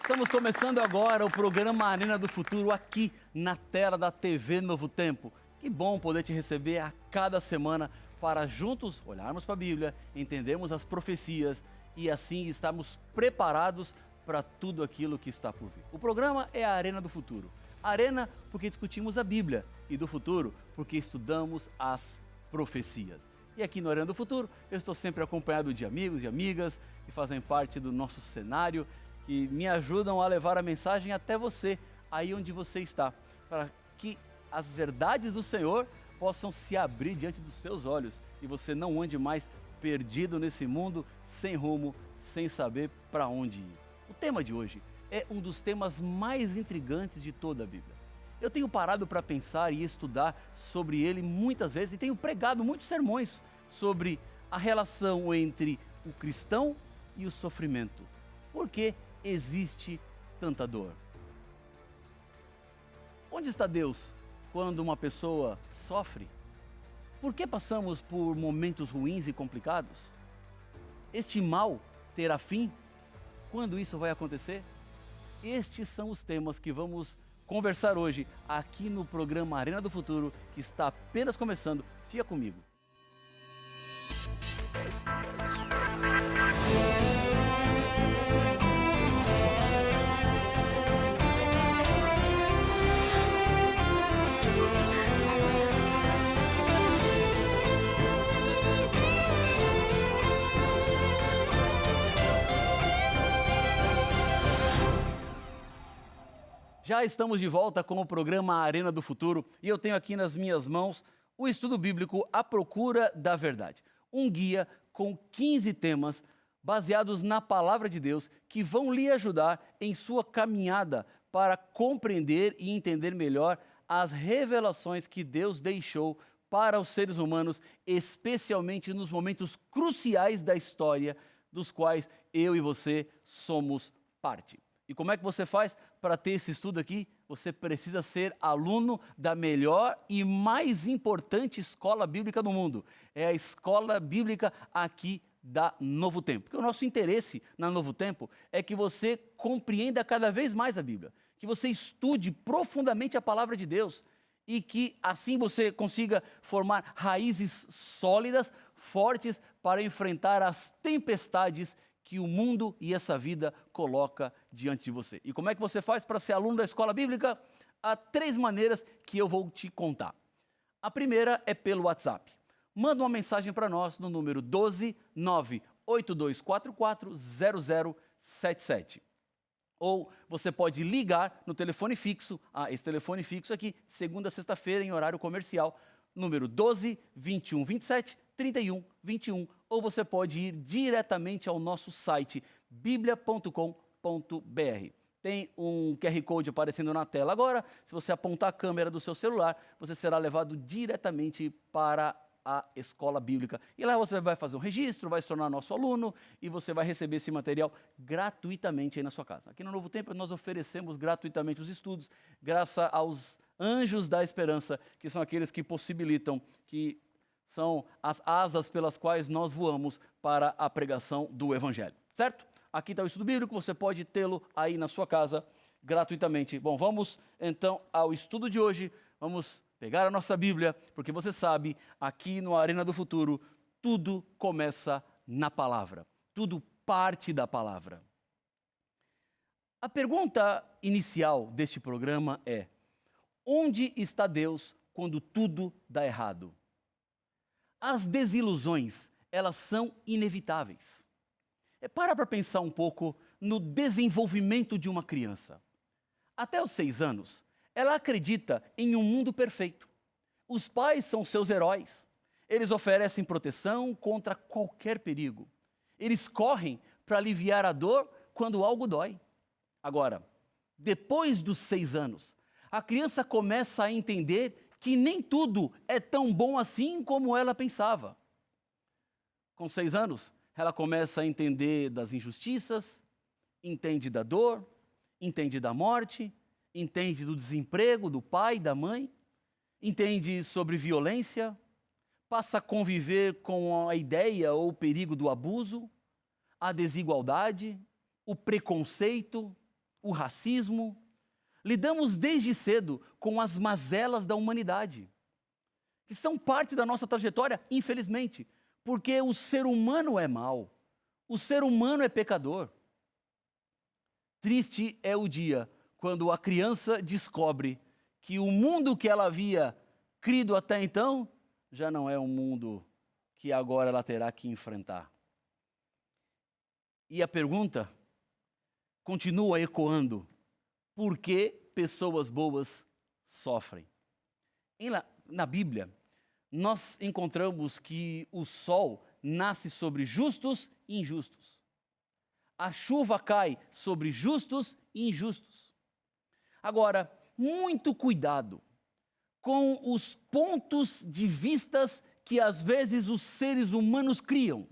Estamos começando agora o programa Arena do Futuro aqui na tela da TV Novo Tempo. Que bom poder te receber a cada semana para juntos olharmos para a Bíblia, entendermos as profecias e assim estarmos preparados para tudo aquilo que está por vir. O programa é a Arena do Futuro. Arena porque discutimos a Bíblia e do futuro porque estudamos as profecias. E aqui no Arena do Futuro eu estou sempre acompanhado de amigos e amigas que fazem parte do nosso cenário, que me ajudam a levar a mensagem até você, aí onde você está, para que as verdades do Senhor possam se abrir diante dos seus olhos e você não ande mais perdido nesse mundo, sem rumo, sem saber para onde ir. O tema de hoje é um dos temas mais intrigantes de toda a Bíblia. Eu tenho parado para pensar e estudar sobre ele muitas vezes e tenho pregado muitos sermões sobre a relação entre o cristão e o sofrimento. Por que existe tanta dor? Onde está Deus quando uma pessoa sofre? Por que passamos por momentos ruins e complicados? Este mal terá fim? Quando isso vai acontecer? Estes são os temas que vamos conversar hoje aqui no programa Arena do Futuro, que está apenas começando. Fica comigo. Já estamos de volta com o programa Arena do Futuro e eu tenho aqui nas minhas mãos o estudo bíblico A Procura da Verdade. Um guia com 15 temas baseados na Palavra de Deus que vão lhe ajudar em sua caminhada para compreender e entender melhor as revelações que Deus deixou para os seres humanos, especialmente nos momentos cruciais da história, dos quais eu e você somos parte. E como é que você faz para ter esse estudo aqui? Você precisa ser aluno da melhor e mais importante escola bíblica do mundo. É a escola bíblica aqui da Novo Tempo. Porque o nosso interesse na Novo Tempo é que você compreenda cada vez mais a Bíblia, que você estude profundamente a palavra de Deus e que assim você consiga formar raízes sólidas, fortes para enfrentar as tempestades que o mundo e essa vida coloca diante de você. E como é que você faz para ser aluno da escola bíblica? Há 3 maneiras que eu vou te contar. A primeira é pelo WhatsApp. Manda uma mensagem para nós no número 12 98244 0077. Ou você pode ligar no telefone fixo, esse telefone fixo aqui, segunda a sexta-feira em horário comercial, número 12 21 27 31 21, ou você pode ir diretamente ao nosso site biblia.com.br. Tem um QR Code aparecendo na tela agora. Se você apontar a câmera do seu celular, você será levado diretamente para a escola bíblica. E lá você vai fazer um registro, vai se tornar nosso aluno e você vai receber esse material gratuitamente aí na sua casa. Aqui no Novo Tempo nós oferecemos gratuitamente os estudos, graças aos anjos da esperança, que são aqueles que possibilitam, que são as asas pelas quais nós voamos para a pregação do Evangelho, certo? Aqui está o estudo bíblico, você pode tê-lo aí na sua casa gratuitamente. Bom, vamos então ao estudo de hoje, vamos pegar a nossa Bíblia, porque você sabe, aqui no Arena do Futuro, tudo começa na palavra, tudo parte da palavra. A pergunta inicial deste programa é: onde está Deus quando tudo dá errado? As desilusões, elas são inevitáveis. Para pensar um pouco no desenvolvimento de uma criança. Até os 6 anos, ela acredita em um mundo perfeito. Os pais são seus heróis. Eles oferecem proteção contra qualquer perigo. Eles correm para aliviar a dor quando algo dói. Agora, depois dos 6 anos, a criança começa a entender que nem tudo é tão bom assim como ela pensava. Com 6 anos, ela começa a entender das injustiças, entende da dor, entende da morte, entende do desemprego do pai e da mãe, entende sobre violência, passa a conviver com a ideia ou o perigo do abuso, a desigualdade, o preconceito, o racismo. Lidamos desde cedo com as mazelas da humanidade, que são parte da nossa trajetória, infelizmente, porque o ser humano é mau, o ser humano é pecador. Triste é o dia quando a criança descobre que o mundo que ela havia crido até então já não é um mundo que agora ela terá que enfrentar. E a pergunta continua ecoando: por que pessoas boas sofrem? Na Bíblia, nós encontramos que o sol nasce sobre justos e injustos. A chuva cai sobre justos e injustos. Agora, muito cuidado com os pontos de vistas que às vezes os seres humanos criam,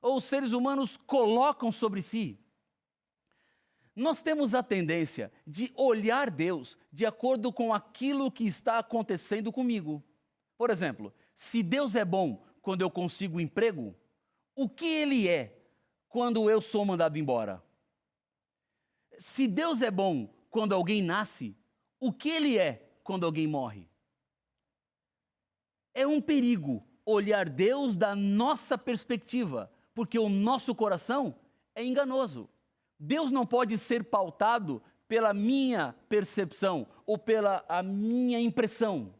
ou os seres humanos colocam sobre si. Nós temos a tendência de olhar Deus de acordo com aquilo que está acontecendo comigo. Por exemplo, se Deus é bom quando eu consigo um emprego, o que Ele é quando eu sou mandado embora? Se Deus é bom quando alguém nasce, o que Ele é quando alguém morre? É um perigo olhar Deus da nossa perspectiva, porque o nosso coração é enganoso. Deus não pode ser pautado pela minha percepção ou pela a minha impressão,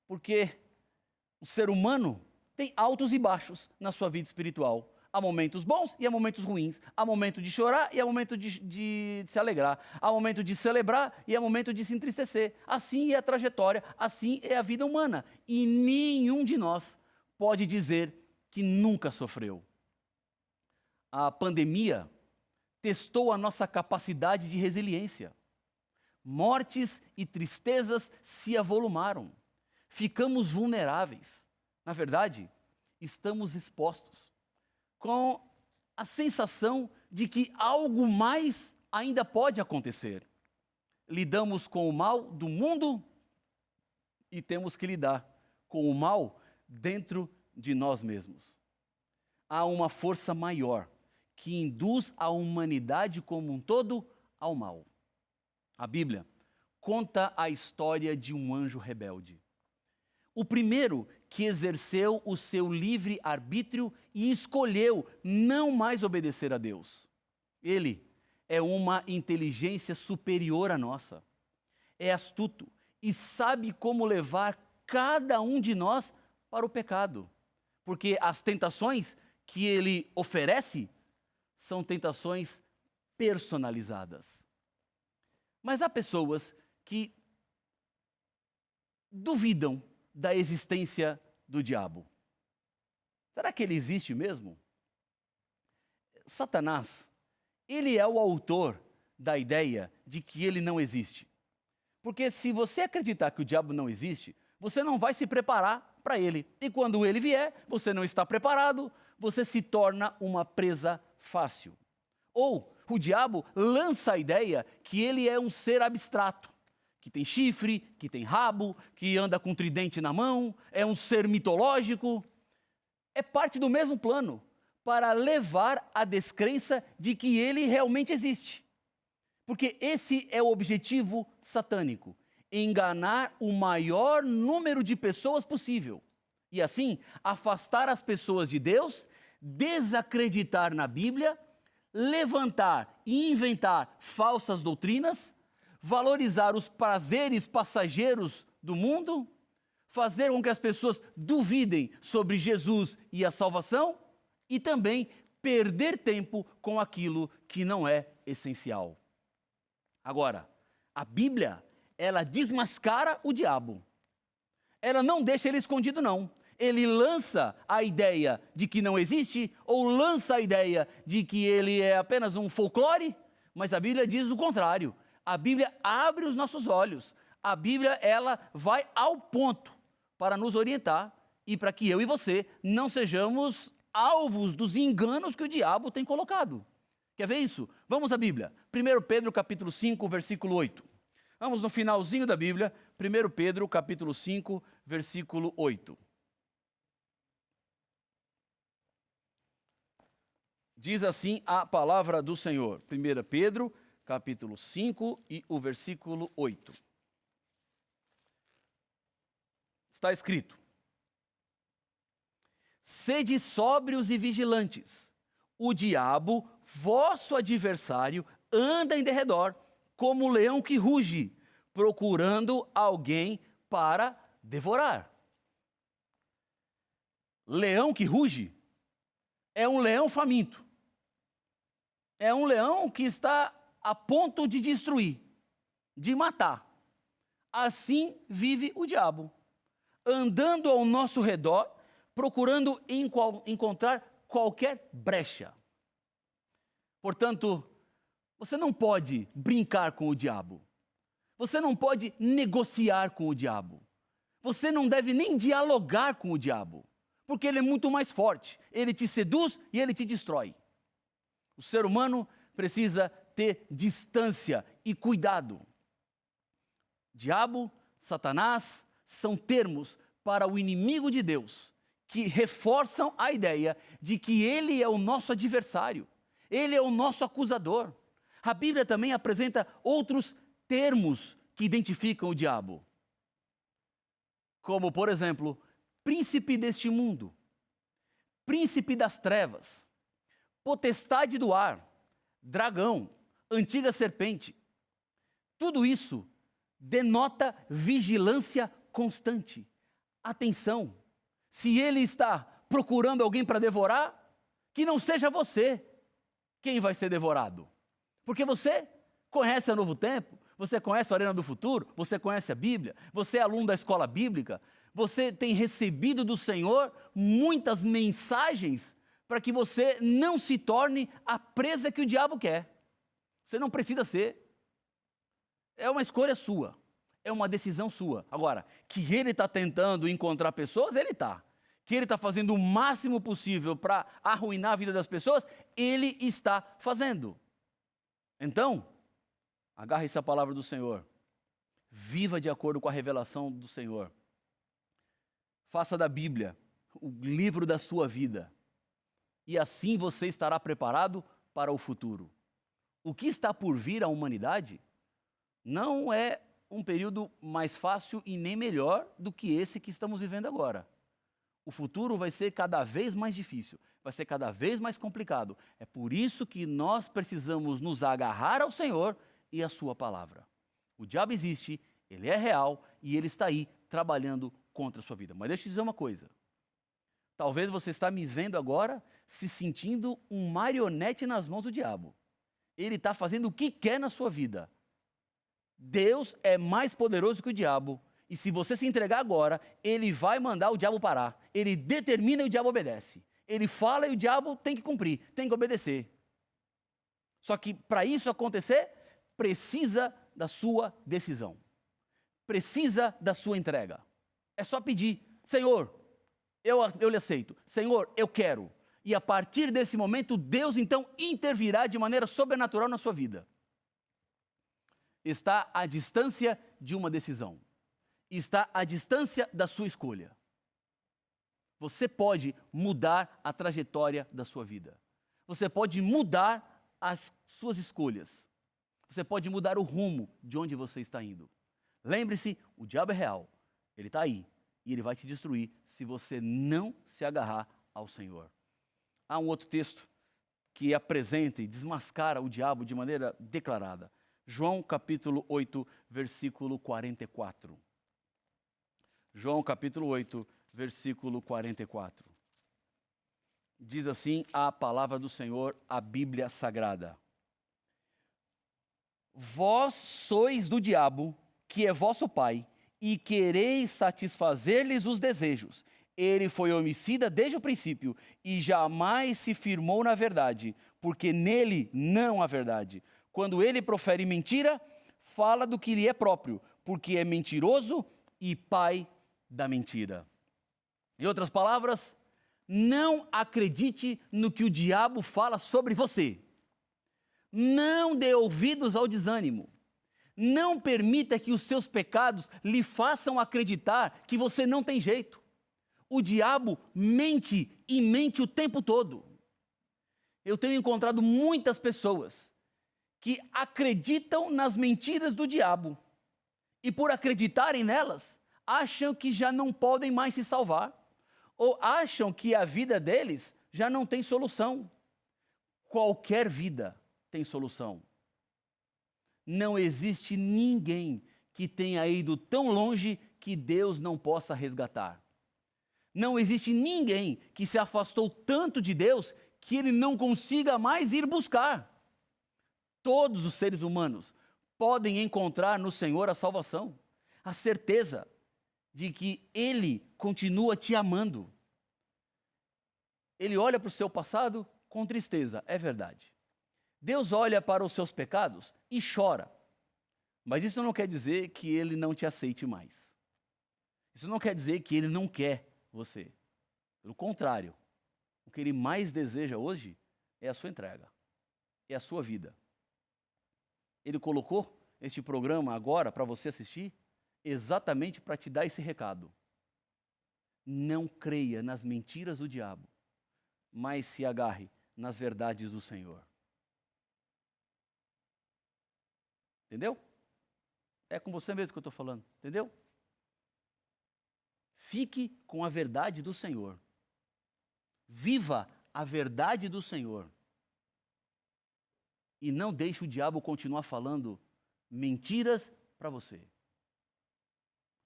porque o ser humano tem altos e baixos na sua vida espiritual. Há momentos bons e há momentos ruins. Há momento de chorar e há momento de se alegrar. Há momento de celebrar e há momento de se entristecer. Assim é a trajetória, assim é a vida humana. E nenhum de nós pode dizer que nunca sofreu. A pandemia testou a nossa capacidade de resiliência. Mortes e tristezas se avolumaram. Ficamos vulneráveis. Na verdade, estamos expostos, com a sensação de que algo mais ainda pode acontecer. Lidamos com o mal do mundo e temos que lidar com o mal dentro de nós mesmos. Há uma força maior que induz a humanidade como um todo ao mal. A Bíblia conta a história de um anjo rebelde. O primeiro que exerceu o seu livre arbítrio e escolheu não mais obedecer a Deus. Ele é uma inteligência superior à nossa. É astuto e sabe como levar cada um de nós para o pecado. Porque as tentações que ele oferece são tentações personalizadas. Mas há pessoas que duvidam da existência do diabo. Será que ele existe mesmo? Satanás, ele é o autor da ideia de que ele não existe. Porque se você acreditar que o diabo não existe, você não vai se preparar para ele. E quando ele vier, você não está preparado, você se torna uma presa fácil. Ou o diabo lança a ideia que ele é um ser abstrato, que tem chifre, que tem rabo, que anda com tridente na mão, é um ser mitológico. É parte do mesmo plano para levar à descrença de que ele realmente existe. Porque esse é o objetivo satânico, enganar o maior número de pessoas possível. E assim, afastar as pessoas de Deus, desacreditar na Bíblia, levantar e inventar falsas doutrinas, valorizar os prazeres passageiros do mundo, fazer com que as pessoas duvidem sobre Jesus e a salvação e também perder tempo com aquilo que não é essencial. Agora, a Bíblia, ela desmascara o diabo. Ela não deixa ele escondido, não. Ele lança a ideia de que não existe ou lança a ideia de que ele é apenas um folclore, mas a Bíblia diz o contrário. A Bíblia abre os nossos olhos. A Bíblia, ela vai ao ponto para nos orientar e para que eu e você não sejamos alvos dos enganos que o diabo tem colocado. Quer ver isso? Vamos à Bíblia. 1 Pedro capítulo 5, versículo 8. Vamos no finalzinho da Bíblia, 1 Pedro capítulo 5, versículo 8. Diz assim a palavra do Senhor. 1 Pedro capítulo 5 e o versículo 8. Está escrito: sede sóbrios e vigilantes. O diabo, vosso adversário, anda em derredor, como um leão que ruge, procurando alguém para devorar. Leão que ruge é um leão faminto. É um leão que está a ponto de destruir, de matar. Assim vive o diabo, andando ao nosso redor, procurando encontrar qualquer brecha. Portanto, você não pode brincar com o diabo. Você não pode negociar com o diabo. Você não deve nem dialogar com o diabo, porque ele é muito mais forte. Ele te seduz e ele te destrói. O ser humano precisa ter distância e cuidado. Diabo, Satanás, são termos para o inimigo de Deus, que reforçam a ideia de que ele é o nosso adversário, ele é o nosso acusador. A Bíblia também apresenta outros termos que identificam o diabo, como, por exemplo, príncipe deste mundo, príncipe das trevas, potestade do ar, dragão, antiga serpente. Tudo isso denota vigilância constante. Atenção, se ele está procurando alguém para devorar, que não seja você quem vai ser devorado. Porque você conhece a Novo Tempo, você conhece a Arena do Futuro, você conhece a Bíblia, você é aluno da escola bíblica, você tem recebido do Senhor muitas mensagens para que você não se torne a presa que o diabo quer. Você não precisa ser. É uma escolha sua. É uma decisão sua. Agora, que ele está tentando encontrar pessoas, ele está. Que ele está fazendo o máximo possível para arruinar a vida das pessoas, ele está fazendo. Então, agarre-se à palavra do Senhor. Viva de acordo com a revelação do Senhor. Faça da Bíblia o livro da sua vida. E assim você estará preparado para o futuro. O que está por vir à humanidade não é um período mais fácil e nem melhor do que esse que estamos vivendo agora. O futuro vai ser cada vez mais difícil, vai ser cada vez mais complicado. É por isso que nós precisamos nos agarrar ao Senhor e à sua palavra. O diabo existe, ele é real e ele está aí trabalhando contra a sua vida. Mas deixa eu te dizer uma coisa. Talvez você está me vendo agora se sentindo um marionete nas mãos do diabo. Ele está fazendo o que quer na sua vida. Deus é mais poderoso que o diabo. E se você se entregar agora, ele vai mandar o diabo parar. Ele determina e o diabo obedece. Ele fala e o diabo tem que cumprir, tem que obedecer. Só que para isso acontecer, precisa da sua decisão. Precisa da sua entrega. É só pedir: Senhor, eu lhe aceito. Senhor, eu quero. E a partir desse momento, Deus então intervirá de maneira sobrenatural na sua vida. Está à distância de uma decisão. Está à distância da sua escolha. Você pode mudar a trajetória da sua vida. Você pode mudar as suas escolhas. Você pode mudar o rumo de onde você está indo. Lembre-se, o diabo é real. Ele está aí e ele vai te destruir se você não se agarrar ao Senhor. Há um outro texto que apresenta e desmascara o diabo de maneira declarada. João capítulo 8, versículo 44. João capítulo 8, versículo 44. Diz assim a palavra do Senhor, a Bíblia Sagrada. Vós sois do diabo, que é vosso pai, e quereis satisfazer-lhes os desejos. Ele foi homicida desde o princípio, e jamais se firmou na verdade, porque nele não há verdade. Quando ele profere mentira, fala do que lhe é próprio, porque é mentiroso e pai da mentira. Em outras palavras, não acredite no que o diabo fala sobre você. Não dê ouvidos ao desânimo. Não permita que os seus pecados lhe façam acreditar que você não tem jeito. O diabo mente e mente o tempo todo. Eu tenho encontrado muitas pessoas que acreditam nas mentiras do diabo e, por acreditarem nelas, acham que já não podem mais se salvar ou acham que a vida deles já não tem solução. Qualquer vida tem solução. Não existe ninguém que tenha ido tão longe que Deus não possa resgatar. Não existe ninguém que se afastou tanto de Deus que ele não consiga mais ir buscar. Todos os seres humanos podem encontrar no Senhor a salvação, a certeza de que Ele continua te amando. Ele olha para o seu passado com tristeza, é verdade. Deus olha para os seus pecados e chora. Mas isso não quer dizer que Ele não te aceite mais. Isso não quer dizer que Ele não quer você. Pelo contrário, o que Ele mais deseja hoje é a sua entrega, é a sua vida. Ele colocou este programa agora para você assistir exatamente para te dar esse recado. Não creia nas mentiras do diabo, mas se agarre nas verdades do Senhor. Entendeu? É com você mesmo que eu estou falando, entendeu? Fique com a verdade do Senhor. Viva a verdade do Senhor. E não deixe o diabo continuar falando mentiras para você.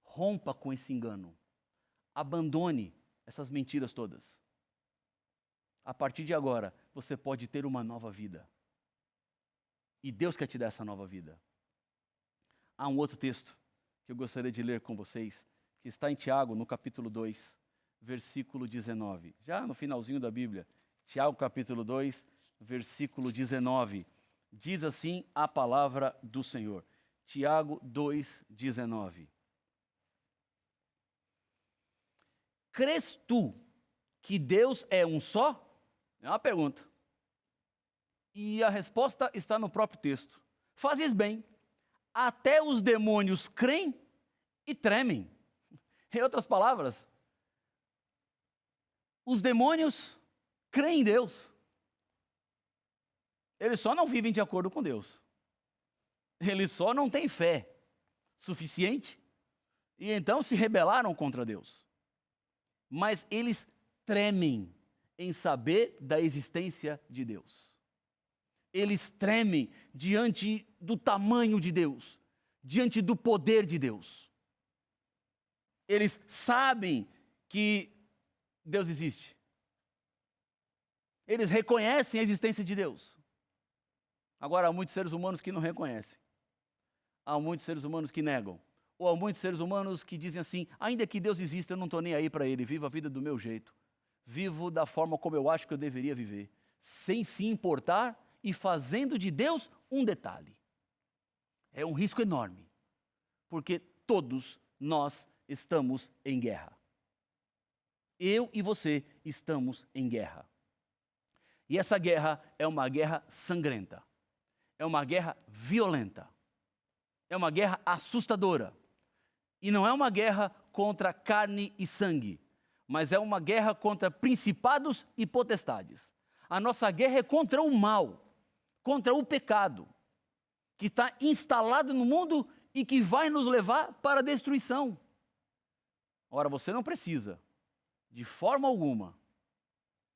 Rompa com esse engano. Abandone essas mentiras todas. A partir de agora, você pode ter uma nova vida. E Deus quer te dar essa nova vida. Há um outro texto que eu gostaria de ler com vocês, que está em Tiago, no capítulo 2, versículo 19. Já no finalzinho da Bíblia. Tiago, capítulo 2, versículo 19. Diz assim a palavra do Senhor. Tiago 2:19. Crês tu que Deus é um só? É uma pergunta. E a resposta está no próprio texto. Fazes bem. Até os demônios creem e tremem. Em outras palavras, os demônios creem em Deus. Eles só não vivem de acordo com Deus. Eles só não têm fé suficiente e então se rebelaram contra Deus. Mas eles tremem em saber da existência de Deus. Eles tremem diante do tamanho de Deus, diante do poder de Deus. Eles sabem que Deus existe. Eles reconhecem a existência de Deus. Agora, há muitos seres humanos que não reconhecem. Há muitos seres humanos que negam. Ou há muitos seres humanos que dizem assim, ainda que Deus exista, eu não estou nem aí para Ele, vivo a vida do meu jeito. Vivo da forma como eu acho que eu deveria viver. Sem se importar e fazendo de Deus um detalhe. É um risco enorme. Porque todos nós estamos em guerra. Eu e você estamos em guerra. E essa guerra é uma guerra sangrenta. É uma guerra violenta. É uma guerra assustadora. E não é uma guerra contra carne e sangue, mas é uma guerra contra principados e potestades. A nossa guerra é contra o mal, contra o pecado, que está instalado no mundo e que vai nos levar para a destruição. Ora, você não precisa, de forma alguma,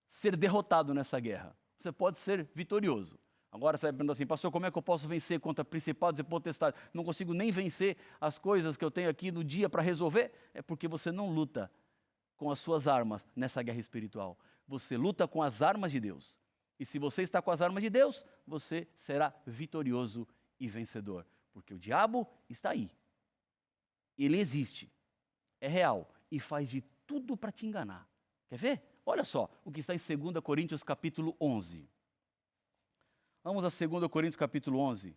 ser derrotado nessa guerra. Você pode ser vitorioso. Agora você vai perguntar assim, pastor, como é que eu posso vencer contra principados e potestades? Não consigo nem vencer as coisas que eu tenho aqui no dia para resolver? É porque você não luta com as suas armas nessa guerra espiritual. Você luta com as armas de Deus. E se você está com as armas de Deus, você será vitorioso e vencedor. Porque o diabo está aí. Ele existe. É real. E faz de tudo para te enganar. Quer ver? Olha só o que está em 2 Coríntios capítulo 11. Vamos a 2 Coríntios capítulo 11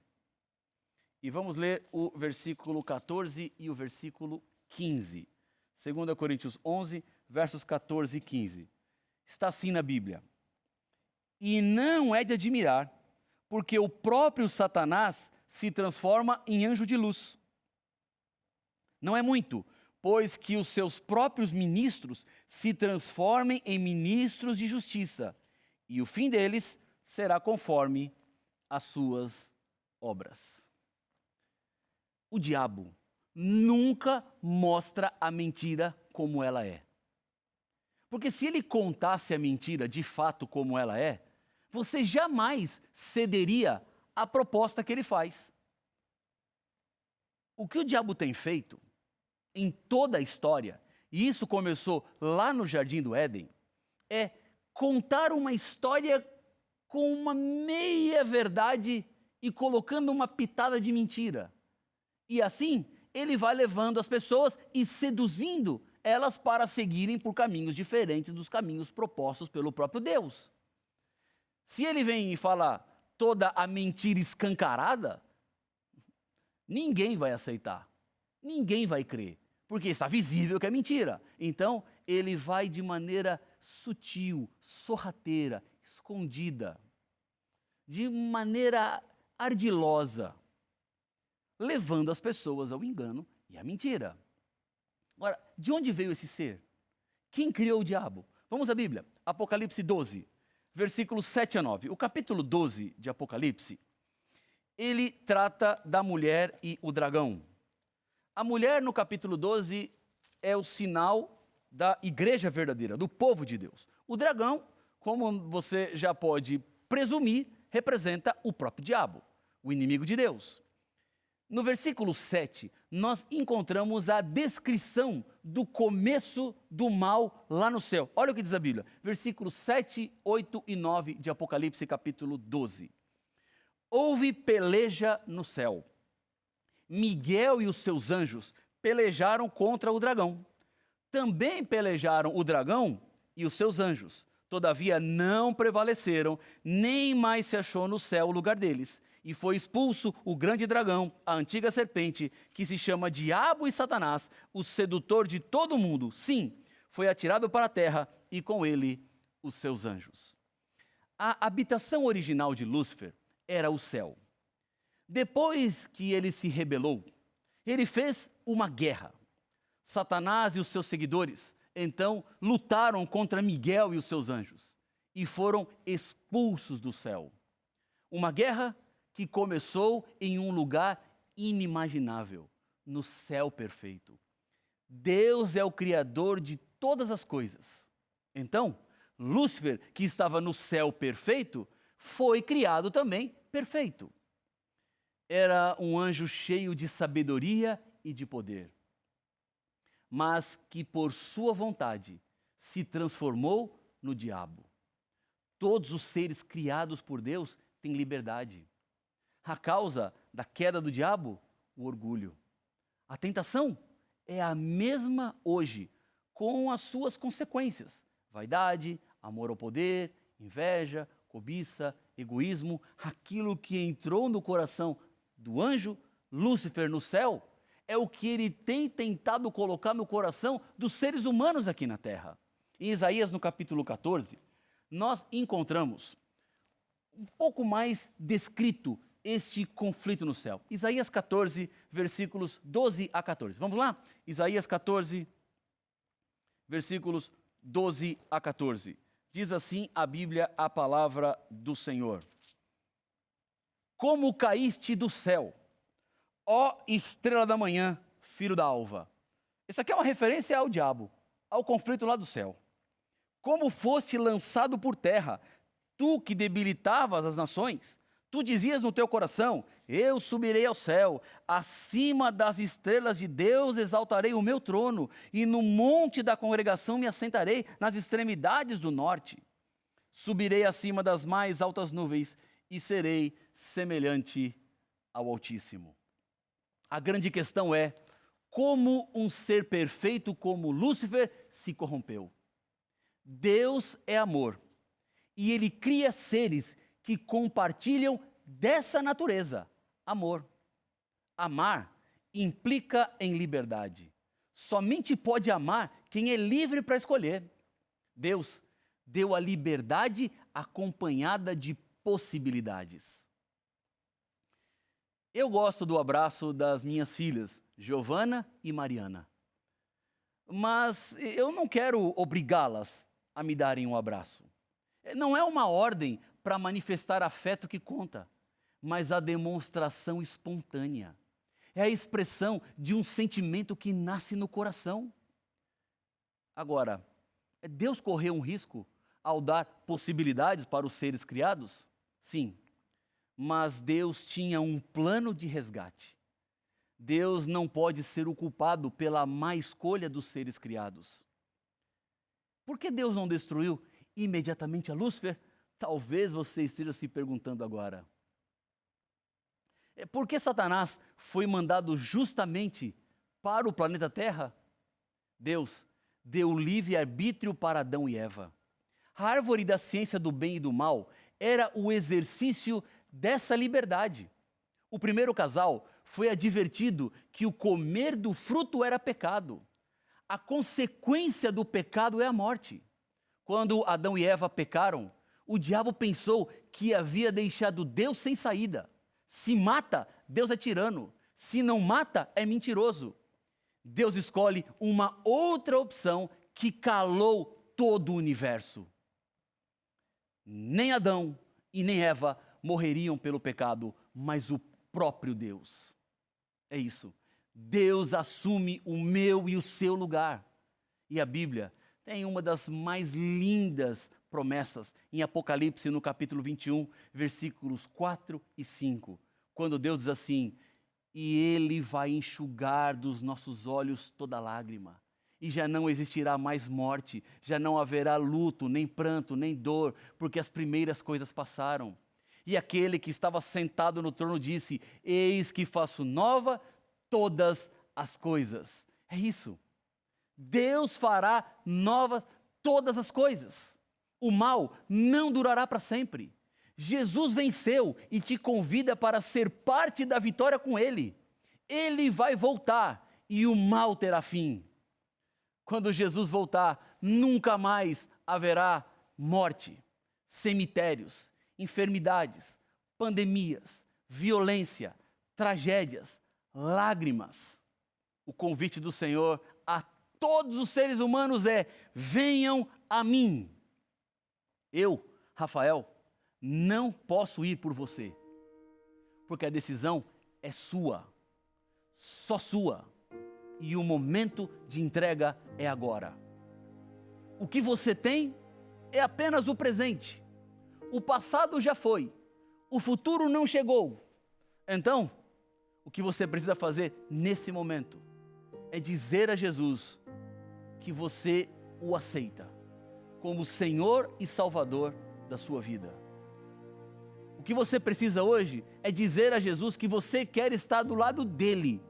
e vamos ler o versículo 14 e o versículo 15. 2 Coríntios 11, versos 14 e 15. Está assim na Bíblia. E não é de admirar, porque o próprio Satanás se transforma em anjo de luz. Não é muito, pois que os seus próprios ministros se transformem em ministros de justiça, e o fim deles será conforme as suas obras. O diabo nunca mostra a mentira como ela é. Porque se ele contasse a mentira de fato como ela é, você jamais cederia à proposta que ele faz. O que o diabo tem feito em toda a história, e isso começou lá no Jardim do Éden, é contar uma história com uma meia verdade e colocando uma pitada de mentira. E assim, ele vai levando as pessoas e seduzindo elas para seguirem por caminhos diferentes dos caminhos propostos pelo próprio Deus. Se ele vem e fala toda a mentira escancarada, ninguém vai aceitar, ninguém vai crer, porque está visível que é mentira. Então, ele vai de maneira sutil, sorrateira, escondida, de maneira ardilosa, levando as pessoas ao engano e à mentira. Agora, de onde veio esse ser? Quem criou o diabo? Vamos à Bíblia, Apocalipse 12, versículos 7 a 9. O capítulo 12 de Apocalipse, ele trata da mulher e o dragão. A mulher, no capítulo 12, é o sinal da igreja verdadeira, do povo de Deus. O dragão, como você já pode presumir, representa o próprio diabo, o inimigo de Deus. No versículo 7, nós encontramos a descrição do começo do mal lá no céu. Olha o que diz a Bíblia, versículos 7, 8 e 9 de Apocalipse, capítulo 12. Houve peleja no céu. Miguel e os seus anjos pelejaram contra o dragão. Também pelejaram o dragão e os seus anjos. Todavia não prevaleceram, nem mais se achou no céu o lugar deles. E foi expulso o grande dragão, a antiga serpente, que se chama Diabo e Satanás, o sedutor de todo mundo. Sim, foi atirado para a terra e com ele os seus anjos. A habitação original de Lúcifer era o céu. Depois que ele se rebelou, ele fez uma guerra. Satanás e os seus seguidores, então, lutaram contra Miguel e os seus anjos e foram expulsos do céu. Uma guerra que começou em um lugar inimaginável, no céu perfeito. Deus é o criador de todas as coisas. Então, Lúcifer, que estava no céu perfeito, foi criado também perfeito. Era um anjo cheio de sabedoria e de poder, mas que por sua vontade se transformou no diabo. Todos os seres criados por Deus têm liberdade. A causa da queda do diabo? O orgulho. A tentação é a mesma hoje, com as suas consequências. Vaidade, amor ao poder, inveja, cobiça, egoísmo. Aquilo que entrou no coração do anjo Lúcifer no céu é o que ele tem tentado colocar no coração dos seres humanos aqui na terra. Em Isaías, no capítulo 14, nós encontramos um pouco mais descrito este conflito no céu. Isaías 14, versículos 12 a 14. Vamos lá? Isaías 14, versículos 12 a 14. Diz assim a Bíblia, a palavra do Senhor. Como caíste do céu, ó estrela da manhã, filho da alva. Isso aqui é uma referência ao diabo, ao conflito lá do céu. Como foste lançado por terra, tu que debilitavas as nações, tu dizias no teu coração, eu subirei ao céu, acima das estrelas de Deus exaltarei o meu trono, e no monte da congregação me assentarei nas extremidades do norte. Subirei acima das mais altas nuvens e serei semelhante ao Altíssimo. A grande questão é, como um ser perfeito como Lúcifer se corrompeu? Deus é amor, e Ele cria seres que compartilham dessa natureza, amor. Amar implica em liberdade. Somente pode amar quem é livre para escolher. Deus deu a liberdade acompanhada de possibilidades. Eu gosto do abraço das minhas filhas, Giovana e Mariana. Mas eu não quero obrigá-las a me darem um abraço. Não é uma ordem para manifestar afeto que conta, mas a demonstração espontânea. É a expressão de um sentimento que nasce no coração. Agora, Deus correu um risco ao dar possibilidades para os seres criados? Sim, mas Deus tinha um plano de resgate. Deus não pode ser o culpado pela má escolha dos seres criados. Por que Deus não destruiu imediatamente a Lúcifer? Talvez você esteja se perguntando agora. Por que Satanás foi mandado justamente para o planeta Terra? Deus deu livre-arbítrio para Adão e Eva. A árvore da ciência do bem e do mal era o exercício dessa liberdade. O primeiro casal foi advertido que o comer do fruto era pecado. A consequência do pecado é a morte. Quando Adão e Eva pecaram, o diabo pensou que havia deixado Deus sem saída. Se mata, Deus é tirano. Se não mata, é mentiroso. Deus escolhe uma outra opção que calou todo o universo. Nem Adão e nem Eva morreriam pelo pecado, mas o próprio Deus. É isso. Deus assume o meu e o seu lugar. E a Bíblia tem uma das mais lindas promessas em Apocalipse, no capítulo 21, versículos 4 e 5, quando Deus diz assim: e Ele vai enxugar dos nossos olhos toda lágrima, e já não existirá mais morte, já não haverá luto, nem pranto, nem dor, porque as primeiras coisas passaram. E aquele que estava sentado no trono disse: eis que faço nova todas as coisas. É isso. Deus fará novas todas as coisas. O mal não durará para sempre. Jesus venceu e te convida para ser parte da vitória com Ele. Ele vai voltar e o mal terá fim. Quando Jesus voltar, nunca mais haverá morte, cemitérios, enfermidades, pandemias, violência, tragédias, lágrimas. O convite do Senhor a todos os seres humanos é: venham a mim. Eu, Rafael, não posso ir por você, porque a decisão é sua, só sua, e o momento de entrega é agora. O que você tem é apenas o presente. O passado já foi, o futuro não chegou. Então, o que você precisa fazer nesse momento é dizer a Jesus que você o aceita como Senhor e Salvador da sua vida. O que você precisa hoje é dizer a Jesus que você quer estar do lado dele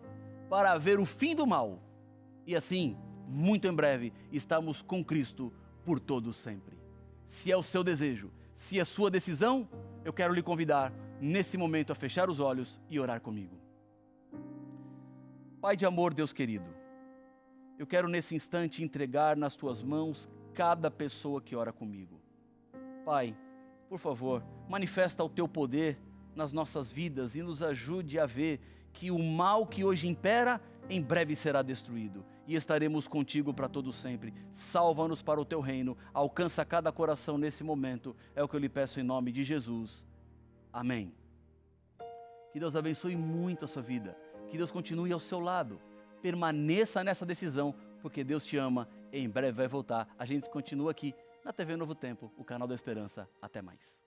para ver o fim do mal. E assim, muito em breve, estamos com Cristo por todo sempre. Se é o seu desejo, se é a sua decisão, eu quero lhe convidar nesse momento a fechar os olhos e orar comigo. Pai de amor, Deus querido, eu quero nesse instante entregar nas tuas mãos cada pessoa que ora comigo. Pai, por favor, manifesta o teu poder nas nossas vidas e nos ajude a ver que o mal que hoje impera, em breve será destruído. E estaremos contigo para todo sempre. Salva-nos para o teu reino. Alcança cada coração nesse momento. É o que eu lhe peço em nome de Jesus. Amém. Que Deus abençoe muito a sua vida. Que Deus continue ao seu lado. Permaneça nessa decisão, porque Deus te ama e em breve vai voltar. A gente continua aqui na TV Novo Tempo, o canal da Esperança. Até mais.